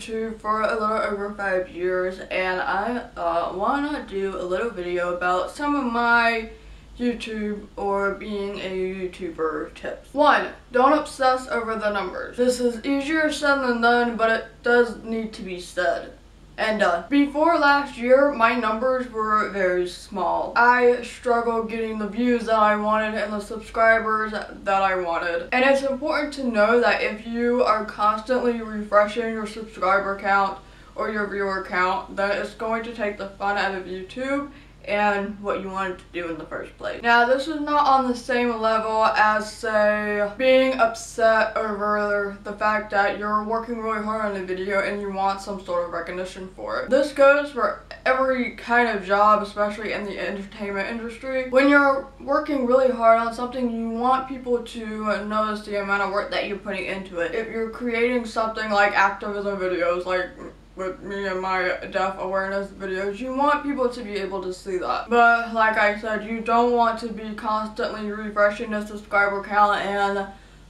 YouTube for a little over 5 years, and I want to do a little video about some of my YouTube or being a YouTuber tips. 1. Don't obsess over the numbers. This is easier said than done, but it does need to be said and done. Before last year, my numbers were very small. I struggled getting the views that I wanted and the subscribers that I wanted. And it's important to know that if you are constantly refreshing your subscriber count or your viewer count, then it's going to take the fun out of YouTube and what you wanted to do in the first place. Now, this is not on the same level as, say, being upset over the fact that you're working really hard on a video and you want some sort of recognition for it. This goes for every kind of job, especially in the entertainment industry. When you're working really hard on something, you want people to notice the amount of work that you're putting into it. If you're creating something like activism videos, like with me and my deaf awareness videos, you want people to be able to see that. But like I said, you don't want to be constantly refreshing the subscriber count and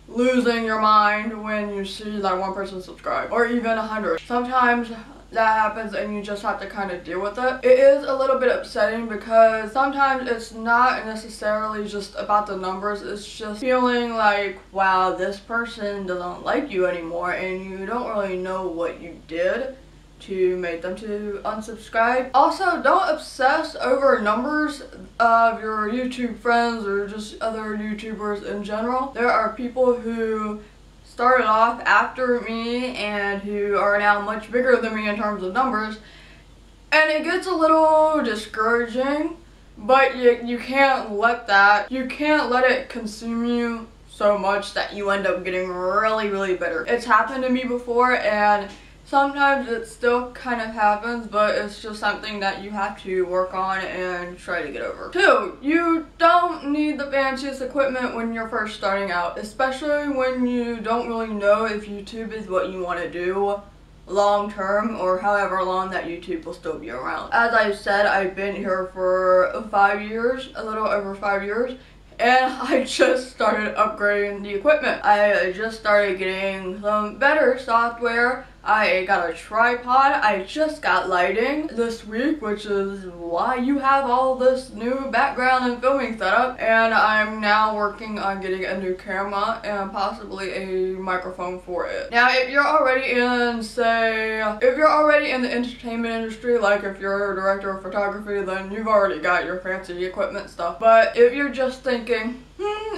losing your mind when you see that one person subscribe, or even 100. Sometimes that happens and you just have to kind of deal with it. It is a little bit upsetting because sometimes it's not necessarily just about the numbers, it's just feeling like, wow, this person doesn't like you anymore and you don't really know what you did to make them to unsubscribe. Also, don't obsess over numbers of your YouTube friends or just other YouTubers in general. There are people who started off after me and who are now much bigger than me in terms of numbers, and it gets a little discouraging, but you can't let it consume you so much that you end up getting really bitter. It's happened to me before, and sometimes it still kind of happens, but it's just something that you have to work on and try to get over. 2. You don't need the fanciest equipment when you're first starting out, especially when you don't really know if YouTube is what you want to do long term or however long that YouTube will still be around. As I said, I've been here for 5 years, a little over 5 years, and I just started upgrading the equipment. I just started getting some better software. I got a tripod. I just got lighting this week, which is why you have all this new background and filming setup. And I'm now working on getting a new camera and possibly a microphone for it. Now, if you're already in, the entertainment industry, like if you're a director of photography, then you've already got your fancy equipment stuff. But if you're just thinking,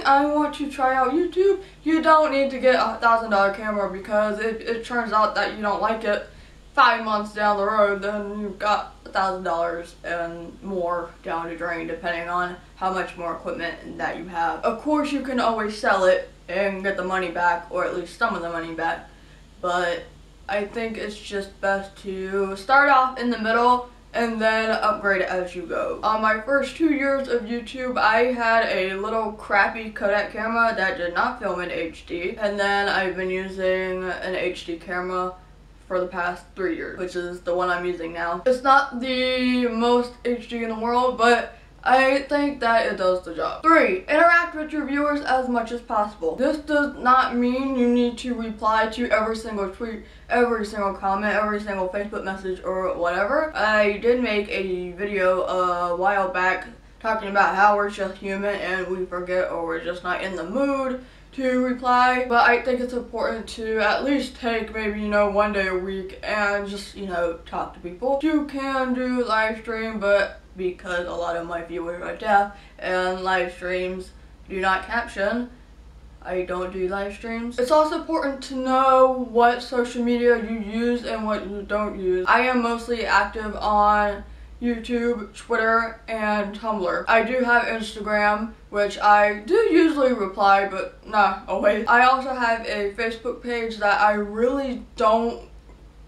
I want to try out YouTube, you don't need to get a $1,000 camera, because if it turns out that you don't like it 5 months down the road, then you've got $1,000 and more down the drain, depending on how much more equipment that you have. Of course, you can always sell it and get the money back, or at least some of the money back, but I think it's just best to start off in the middle and then upgrade as you go. On my first 2 years of YouTube, I had a little crappy Kodak camera that did not film in HD, and then I've been using an HD camera for the past 3 years, which is the one I'm using now. It's not the most HD in the world, but I think that it does the job. 3. Interact with your viewers as much as possible. This does not mean you need to reply to every single tweet, every single comment, every single Facebook message, or whatever. I did make a video a while back talking about how we're just human and we forget, or we're just not in the mood to reply, but I think it's important to at least take maybe, 1 day a week and just, talk to people. You can do live stream, but because a lot of my viewers are deaf and live streams do not caption, I don't do live streams. It's also important to know what social media you use and what you don't use. I am mostly active on YouTube, Twitter, and Tumblr. I do have Instagram, which I do usually reply, but not always. I also have a Facebook page that I really don't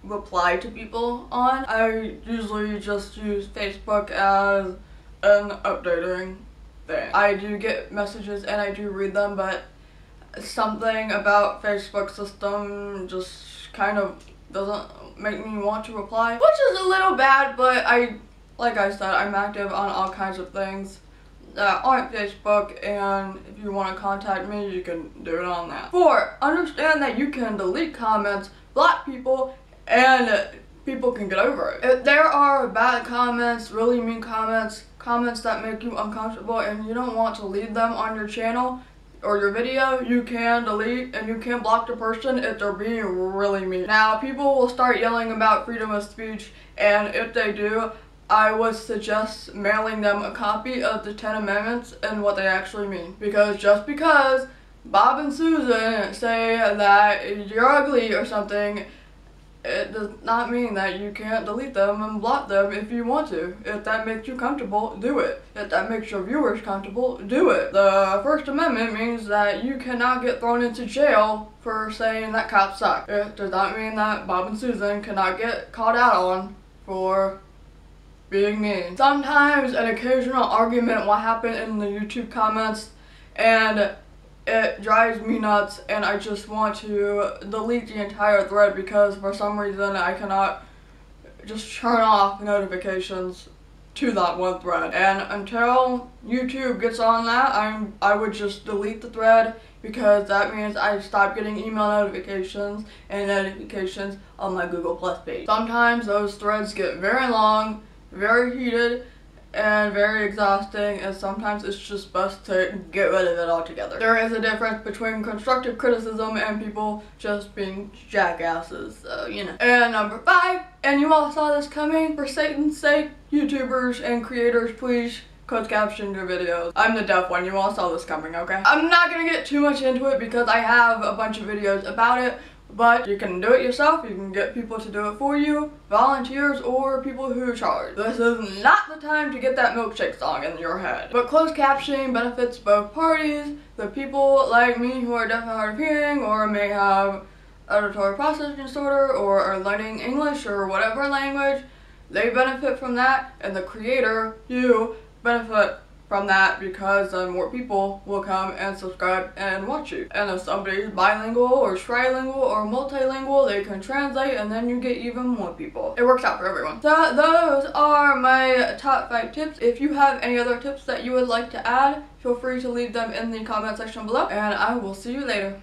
reply to people on. I usually just use Facebook as an updating thing. I do get messages and I do read them, but something about Facebook's system just kind of doesn't make me want to reply, which is a little bad, but like I said, I'm active on all kinds of things that aren't Facebook, and if you want to contact me, you can do it on that. 4. Understand that you can delete comments, block people, and people can get over it. If there are bad comments, really mean comments, comments that make you uncomfortable and you don't want to leave them on your channel or your video, you can delete and you can block the person if they're being really mean. Now, people will start yelling about freedom of speech, and if they do, I would suggest mailing them a copy of the 10 Amendments and what they actually mean. Because just because Bob and Susan say that you're ugly or something, it does not mean that you can't delete them and block them if you want to. If that makes you comfortable, do it. If that makes your viewers comfortable, do it. The First Amendment means that you cannot get thrown into jail for saying that cops suck. It does not mean that Bob and Susan cannot get called out on for being mean. Sometimes an occasional argument will happen in the YouTube comments, and it drives me nuts, and I just want to delete the entire thread because for some reason I cannot just turn off notifications to that one thread. And until YouTube gets on that, I would just delete the thread, because that means I stop getting email notifications and notifications on my Google Plus page. Sometimes those threads get very long, very heated, and very exhausting, and sometimes it's just best to get rid of it altogether. There is a difference between constructive criticism and people just being jackasses, so you know. And number 5, and you all saw this coming, for Satan's sake, YouTubers and creators, please closed caption your videos. I'm the deaf one, you all saw this coming, okay? I'm not gonna get too much into it because I have a bunch of videos about it, but you can do it yourself, you can get people to do it for you, volunteers or people who charge. This is not the time to get that milkshake song in your head. But closed captioning benefits both parties. The people like me who are deaf and hard of hearing, or may have auditory processing disorder, or are learning English or whatever language, they benefit from that, and the creator, you, benefit from that, because then more people will come and subscribe and watch you. And if somebody's bilingual or trilingual or multilingual, they can translate, and then you get even more people. It works out for everyone. So those are my top 5 tips. If you have any other tips that you would like to add, feel free to leave them in the comment section below, and I will see you later.